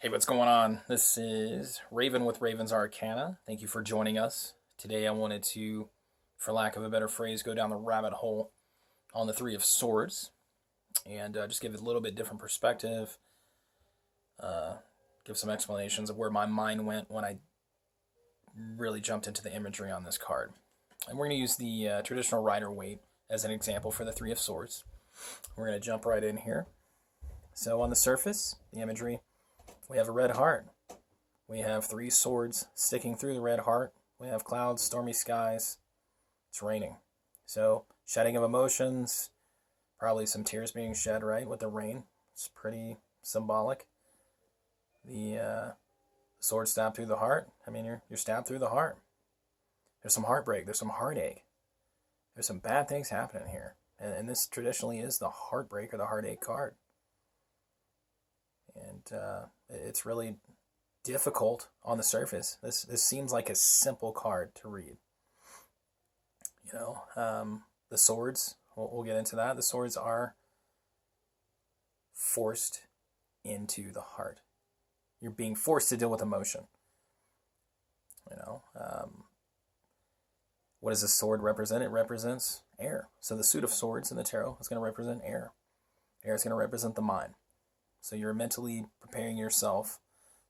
Hey, what's going on? This is Raven with Raven's Arcana. Thank you for joining us. Today I wanted to, for lack of a better phrase, go down the rabbit hole on the Three of Swords and just give it a little bit different perspective, give some explanations of where my mind went when I really jumped into the imagery on this card. And we're going to use the traditional Rider-Waite as an example for the Three of Swords. We're going to jump right in here. So on the surface, the imagery, we have a red heart. We have three swords sticking through the red heart. We have clouds, stormy skies. It's raining. So shedding of emotions, probably some tears being shed, right, with the rain. It's pretty symbolic. The sword stabbed through the heart. I mean, you're stabbed through the heart. There's some heartbreak. There's some heartache. There's some bad things happening here. And this traditionally is the heartbreak or the heartache card. And it's really difficult on the surface. This seems like a simple card to read. You know, the swords, we'll get into that. The swords are forced into the heart. You're being forced to deal with emotion. You know, what does a sword represent? It represents air. So the suit of swords in the tarot is going to represent air. Air is going to represent the mind. So you're mentally preparing yourself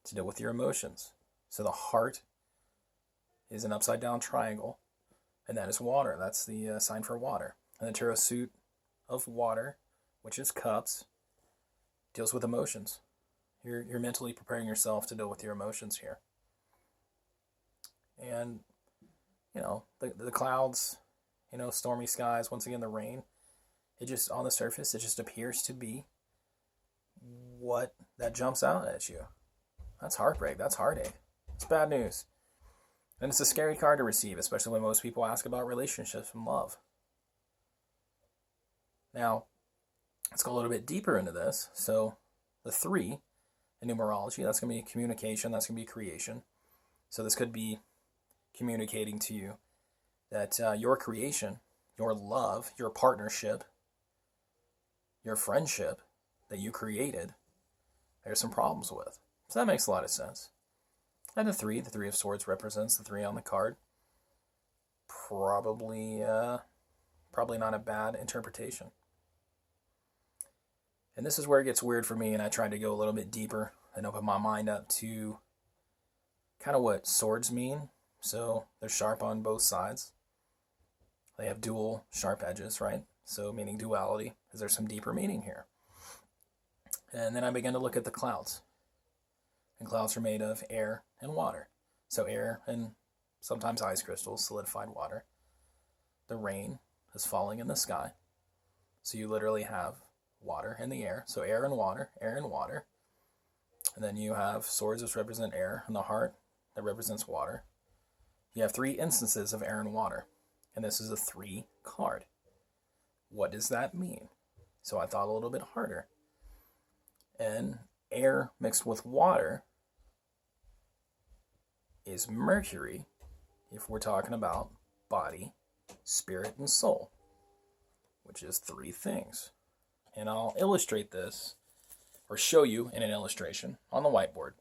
to deal with your emotions. So the heart is an upside down triangle, and that is water. That's the sign for water. And the tarot suit of water, which is cups, deals with emotions. You're mentally preparing yourself to deal with your emotions here. And, you know, the clouds, you know, stormy skies, once again the rain, it just, on the surface, it just appears to be what that jumps out at you. That's heartbreak. That's heartache. It's bad news. And it's a scary card to receive, especially when most people ask about relationships and love. Now, let's go a little bit deeper into this. So, the 3 in numerology, that's going to be communication, that's going to be creation. So this could be communicating to you that your creation, your love, your partnership, your friendship that you created, there's some problems with. So that makes a lot of sense. And the Three of Swords represents the 3 on the card. Probably not a bad interpretation. And this is where it gets weird for me, and I tried to go a little bit deeper and open my mind up to kind of what swords mean. So they're sharp on both sides. They have dual sharp edges, right? So meaning duality. Is there some deeper meaning here? And then I began to look at the clouds. And clouds are made of air and water. So air and sometimes ice crystals, solidified water. The rain is falling in the sky. So you literally have water in the air. So air and water, air and water. And then you have swords which represent air, and the heart that represents water. You have 3 instances of air and water. And this is a 3 card. What does that mean? So I thought a little bit harder. And air mixed with water is Mercury, if we're talking about body, spirit, and soul, which is 3 things. And I'll illustrate this, or show you in an illustration on the whiteboard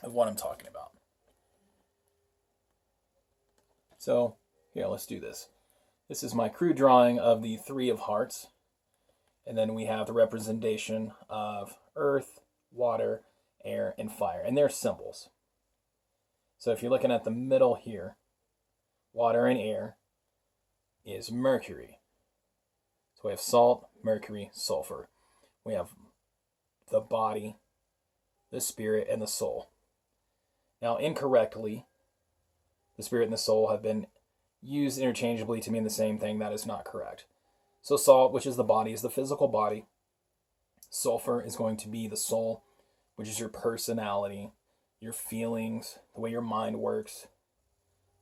of what I'm talking about. So, here, let's do this. This is my crude drawing of the 3 of hearts. And then we have the representation of earth, water, air, and fire. And they're symbols. So if you're looking at the middle here, water and air is Mercury. So we have salt, mercury, sulfur. We have the body, the spirit, and the soul. Now, incorrectly, the spirit and the soul have been used interchangeably to mean the same thing. That is not correct. So salt, which is the body, is the physical body. Sulfur is going to be the soul, which is your personality, your feelings, the way your mind works.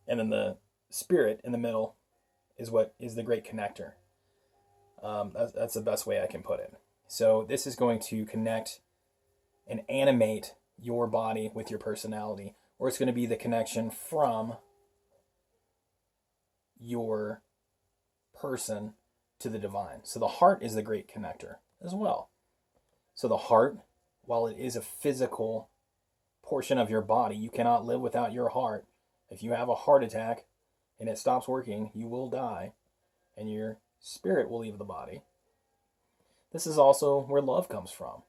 And then the spirit in the middle is what is the great connector. That's the best way I can put it. So this is going to connect and animate your body with your personality, or it's going to be the connection from your person to the divine. So the heart is the great connector as well. So the heart, while it is a physical portion of your body. You cannot live without your heart. If you have a heart attack and it stops working, you will die and your spirit will leave the body. This is also where love comes from.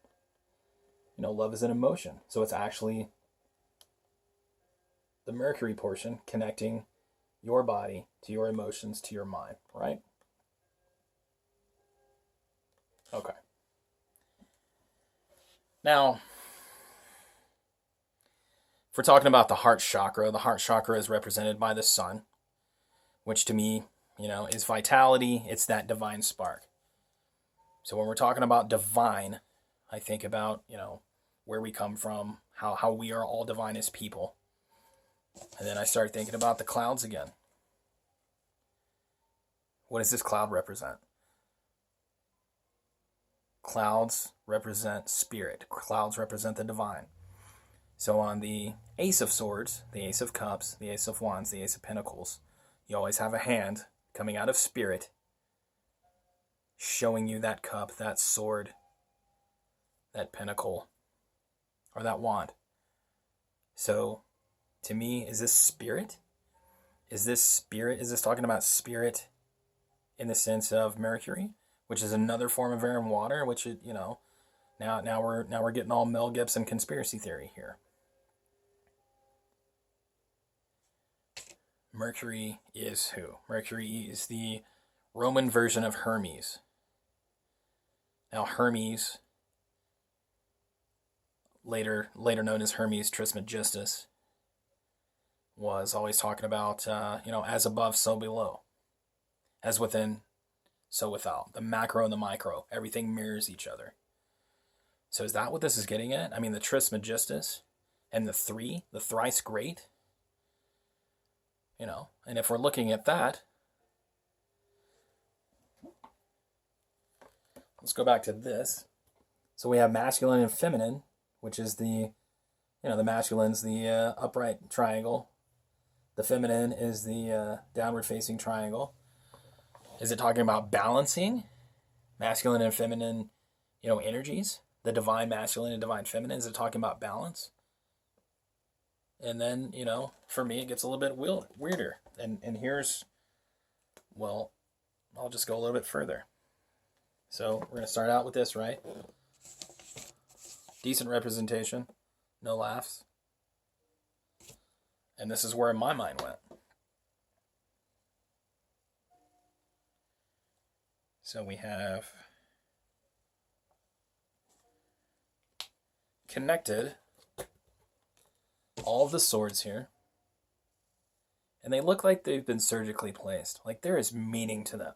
Love is an emotion. So it's actually the Mercury portion connecting your body to your emotions, to your mind, right? Okay. Now, if we're talking about the heart chakra is represented by the sun, which to me, is vitality. It's that divine spark. So when we're talking about divine, I think about, where we come from, how we are all divine as people. And then I start thinking about the clouds again. What does this cloud represent? Clouds represent spirit. Clouds represent the divine. So on the Ace of Swords, the Ace of Cups, the Ace of Wands, the Ace of Pentacles, you always have a hand coming out of spirit showing you that cup, that sword, that pentacle, or that wand. So, to me, is this spirit? Is this talking about spirit in the sense of Mercury, which is another form of air and water, which is, now we're getting all Mel Gibson conspiracy theory here. Mercury is who? Mercury is the Roman version of Hermes. Now Hermes, later known as Hermes Trismegistus, was always talking about, as above, so below. As within, so without. The macro and the micro. Everything mirrors each other. So is that what this is getting at? I mean, the Trismegistus and the thrice great. And if we're looking at that, let's go back to this. So we have masculine and feminine, which is the masculine's the upright triangle. The feminine is the downward facing triangle. Is it talking about balancing masculine and feminine, energies? The divine masculine and divine feminine? Is it talking about balance? And then, for me, it gets a little bit weirder. And here's, well, I'll just go a little bit further. So we're going to start out with this, right? Decent representation. No laughs. And this is where my mind went. So we have connected all of the swords here. And they look like they've been surgically placed. Like there is meaning to them.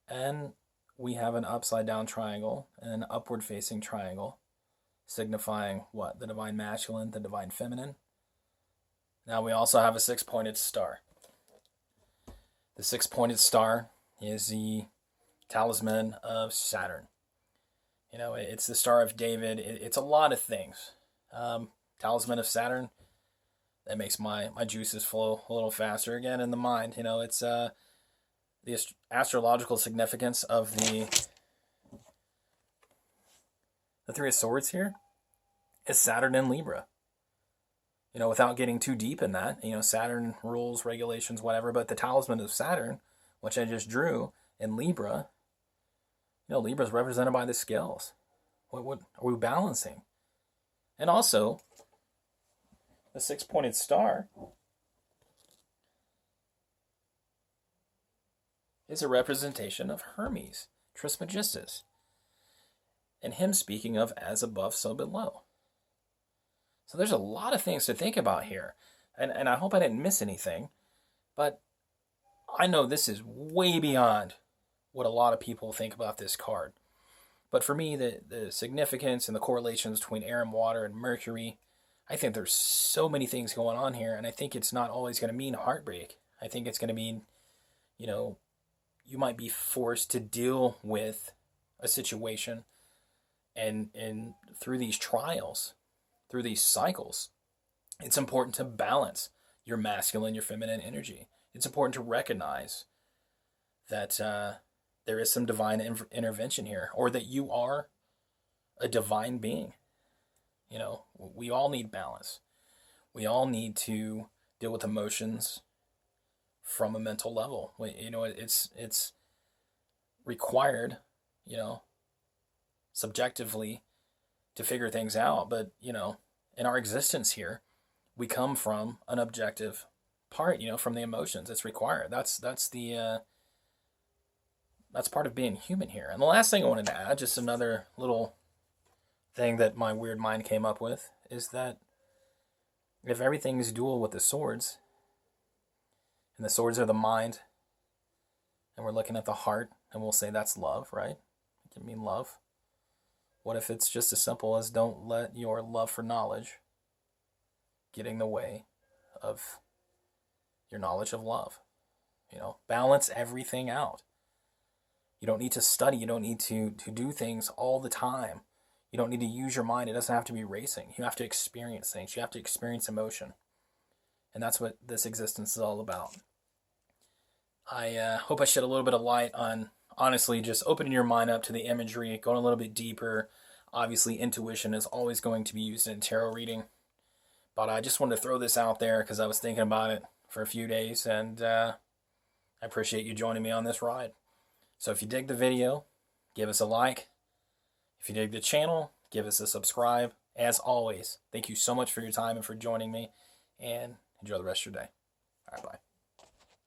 And we have an upside down triangle and an upward facing triangle, signifying what? The divine masculine, the divine feminine. Now we also have a 6-pointed star. The 6-pointed star is the talisman of Saturn. It's the Star of David. It's a lot of things. Talisman of Saturn, that makes my juices flow a little faster again in the mind. It's the astrological significance of the Three of Swords here is Saturn in Libra. Without getting too deep in that, Saturn rules, regulations, whatever, but the talisman of Saturn, which I just drew in Libra, Libra is represented by the scales. What are we balancing? And also, the 6-pointed star is a representation of Hermes Trismegistus, and him speaking of as above, so below. So there's a lot of things to think about here, and I hope I didn't miss anything, but I know this is way beyond what a lot of people think about this card. But for me, the significance and the correlations between air and water and Mercury, I think there's so many things going on here, and I think it's not always going to mean heartbreak. I think it's going to mean, you might be forced to deal with a situation, and through these trials, through these cycles, it's important to balance your masculine, your feminine energy. It's important to recognize that there is some divine intervention here, or that you are a divine being. You know, we all need balance. We all need to deal with emotions from a mental level. You know, it's required, you know, subjectively to figure things out. But, you know, in our existence here, we come from an objective part, you know, from the emotions. It's required. That's part of being human here. And the last thing I wanted to add, just another little thing that my weird mind came up with, is that if everything is dual with the swords, and the swords are the mind, and we're looking at the heart, and we'll say that's love, right? It can mean love. What if it's just as simple as don't let your love for knowledge get in the way of your knowledge of love? You know, balance everything out. You don't need to study. You don't need to do things all the time. You don't need to use your mind. It doesn't have to be racing. You have to experience things. You have to experience emotion. And that's what this existence is all about. I hope I shed a little bit of light on, honestly, just opening your mind up to the imagery, going a little bit deeper. Obviously, intuition is always going to be used in tarot reading. But I just wanted to throw this out there because I was thinking about it for a few days. And I appreciate you joining me on this ride. So if you dig the video, give us a like. If you dig the channel, give us a subscribe. As always, thank you so much for your time and for joining me. And enjoy the rest of your day. All right, bye.